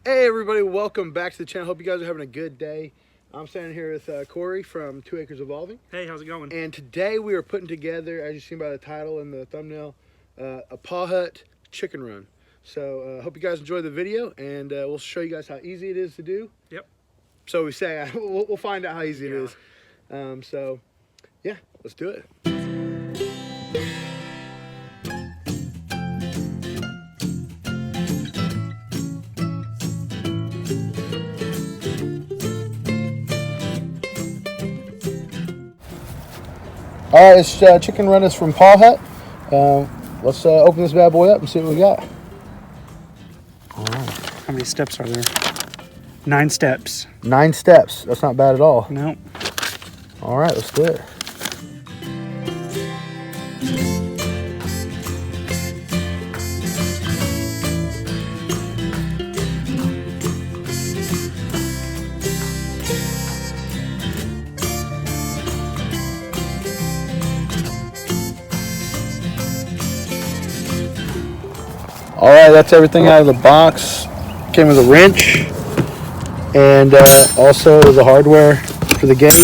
Hey everybody, welcome back to the channel. Hope you guys are having a good day. I'm standing here with Corey from 2 Acres Evolving. Hey, how's it going? And today we are putting together, as you've seen by the title and the thumbnail, a paw hut chicken run. So hope you guys enjoy the video, and we'll show you guys how easy it is to do. Yep. So we say, we'll find out how easy it is. So yeah, let's do it. All right, this chicken run is from Paw Hut. Let's open this bad boy up and see what we got. All right. How many steps are there? 9 steps. 9 steps. That's not bad at all. No. All right, let's do it. All right, that's everything out of the box. Came with a wrench and also the hardware for the gate,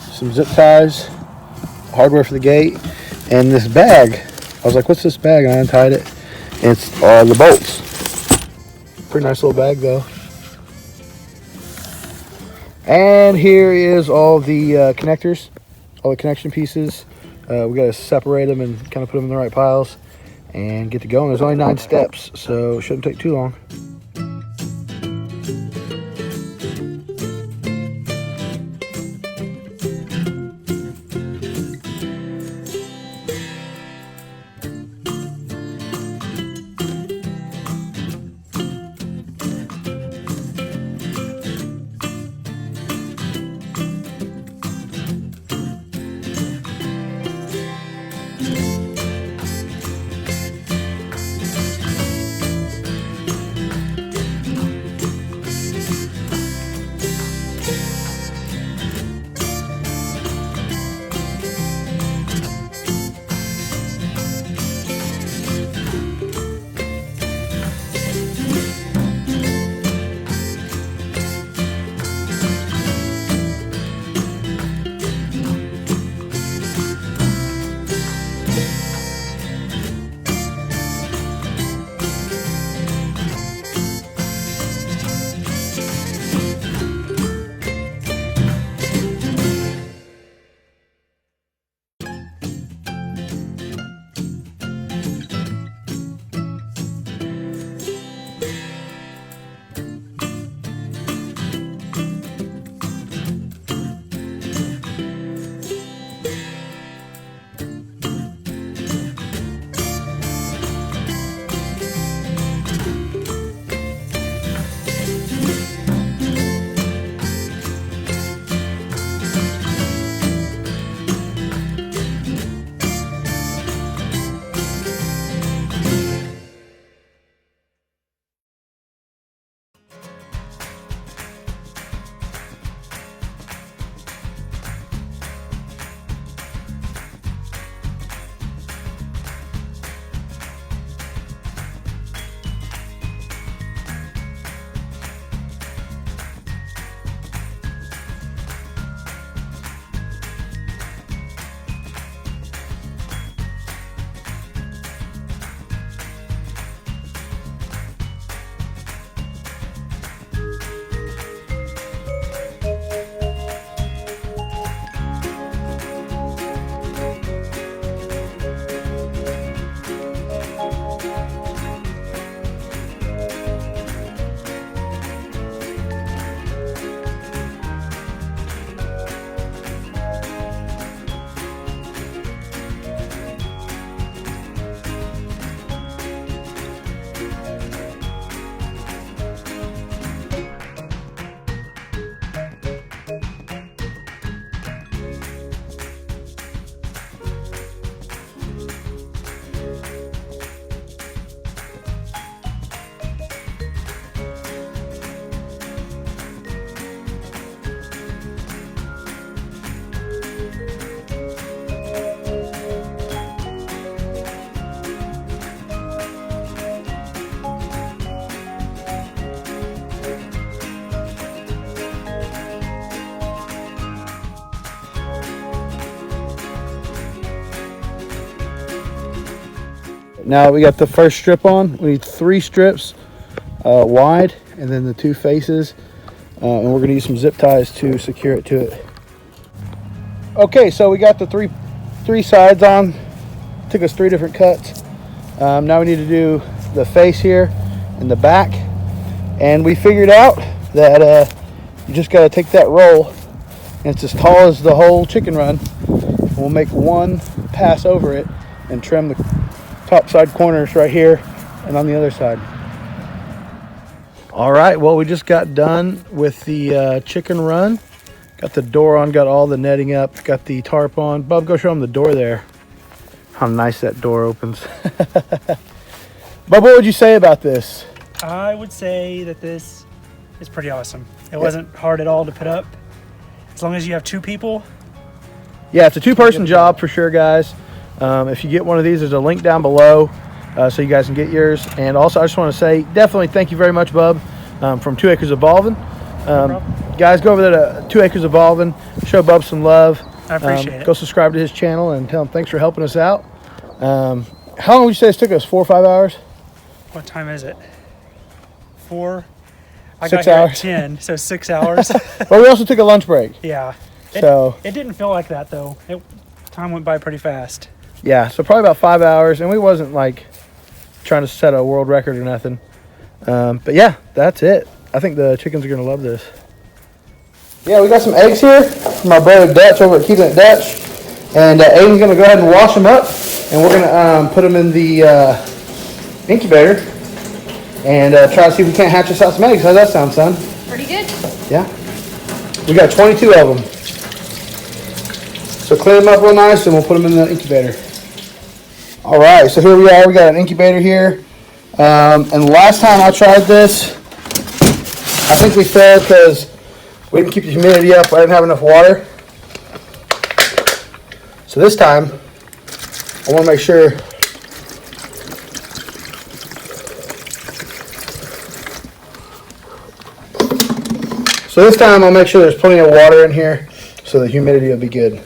some zip ties, hardware for the gate, and this bag. I was like, what's this bag? And I untied it, and it's the bolts. Pretty nice little bag though. And here is all the connectors, all the connection pieces. We got to separate them and kind of put them in the right piles and get to go. And there's only 9 steps, so it shouldn't take too long. Now we got the first strip on. We need 3 strips wide, and then the 2 faces. And we're gonna use some zip ties to secure it to it. Okay, so we got the three sides on. Took us 3 different cuts. Now we need to do the face here and the back. And we figured out that you just gotta take that roll, and it's as tall as the whole chicken run. We'll make 1 pass over it and trim the top side corners right here and on the other side. All right, well, we just got done with the chicken run. Got the door on, got all the netting up, got the tarp on. Bub, go show them the door there. How nice that door opens. Bub, what would you say about this? I would say that this is pretty awesome. It wasn't hard at all to put up. As long as you have 2 people. Yeah, it's a 2-person job for sure, guys. If you get one of these, there's a link down below so you guys can get yours. And also, I just want to say definitely thank you very much, Bub, from 2 Acres Evolving. Guys, go over there to 2 Acres Evolving. Show Bub some love. I appreciate it. Go subscribe to his channel and tell him thanks for helping us out. How long would you say this took us? 4 or 5 hours? What time is it? 4. I 6 got here hours. at 10, so 6 hours. Well, we also took a lunch break. Yeah. It didn't feel like that though. Time went by pretty fast. Yeah, so probably about 5 hours, and we wasn't like trying to set a world record or nothing. But yeah, that's it. I think the chickens are gonna love this. Yeah, we got some eggs here from our brother Dutch over at Keeping It Dutch, and Aiden's gonna go ahead and wash them up, and we're gonna put them in the incubator and try to see if we can't hatch us out some eggs. How's that sound, son? Pretty good. Yeah. We got 22 of them. So clean them up real nice, and we'll put them in the incubator. All right, so here we are. We got an incubator here. And the last time I tried this, I think we failed because we didn't keep the humidity up. I didn't have enough water. So this time, I want to make sure I'll make sure there's plenty of water in here so the humidity will be good.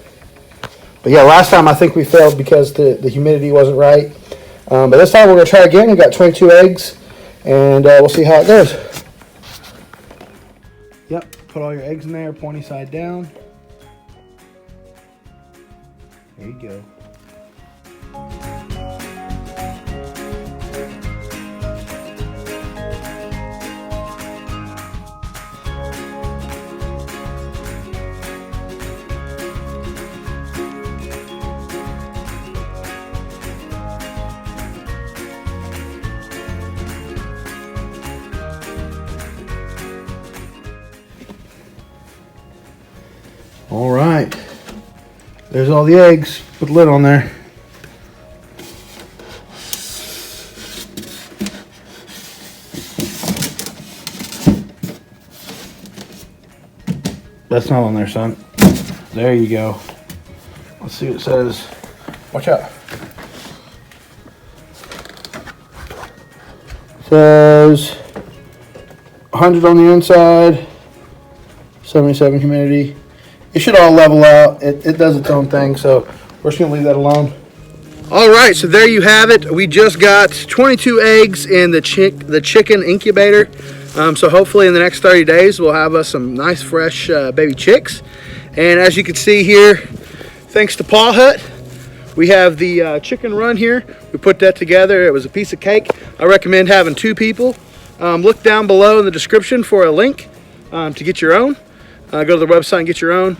But yeah, last time I think we failed because the humidity wasn't right. But this time we're going to try again. We've got 22 eggs, and we'll see how it goes. Yep, put all your eggs in there, pointy side down. There you go. All right, there's all the eggs. Put the lid on there. That's not on there, son. There you go. Let's see what it says. Watch out. It says 100 on the inside, 77 humidity. It should all level out. It does its own thing, so we're just gonna leave that alone. All right, so there you have it. We just got 22 eggs in the chicken incubator. So hopefully in the next 30 days, we'll have us some nice fresh baby chicks. And as you can see here, thanks to Paw Hut, we have the chicken run here. We put that together. It was a piece of cake. I recommend having 2 people. Look down below in the description for a link to get your own. Go to the website and get your own.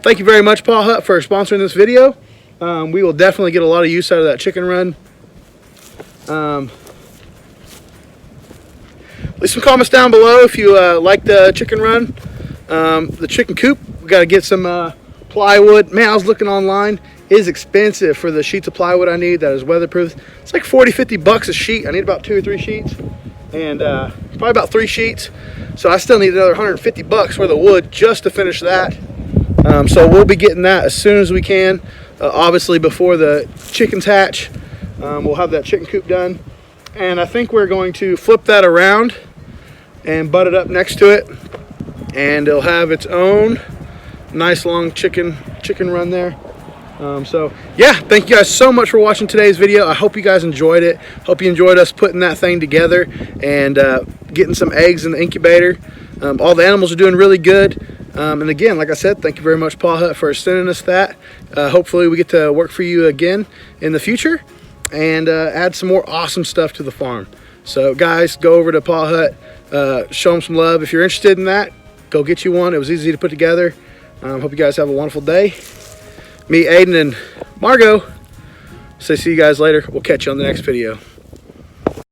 Thank you very much, Paw Hut, for sponsoring this video. We will definitely get a lot of use out of that chicken run. Leave some comments down below if you like the chicken run. The chicken coop, we got to get some plywood. Man, I was looking online. It is expensive for the sheets of plywood I need that is weatherproof. It's like 40-50 bucks a sheet. I need about 2 or 3 sheets, and probably about 3 sheets. So I still need another 150 bucks worth of wood just to finish that. So we'll be getting that as soon as we can. Obviously before the chickens hatch, we'll have that chicken coop done. And I think we're going to flip that around and butt it up next to it. And it'll have its own nice long chicken run there. So yeah, thank you guys so much for watching today's video. I hope you guys enjoyed it. Hope you enjoyed us putting that thing together and getting some eggs in the incubator. All the animals are doing really good. And again, like I said, thank you very much, Paw Hut, for sending us that. Hopefully we get to work for you again in the future and add some more awesome stuff to the farm. So guys, go over to Paw Hut, show them some love. If you're interested in that, go get you one. It was easy to put together. Hope you guys have a wonderful day. Me, Aiden, and Margot say see you guys later. We'll catch you on the next video.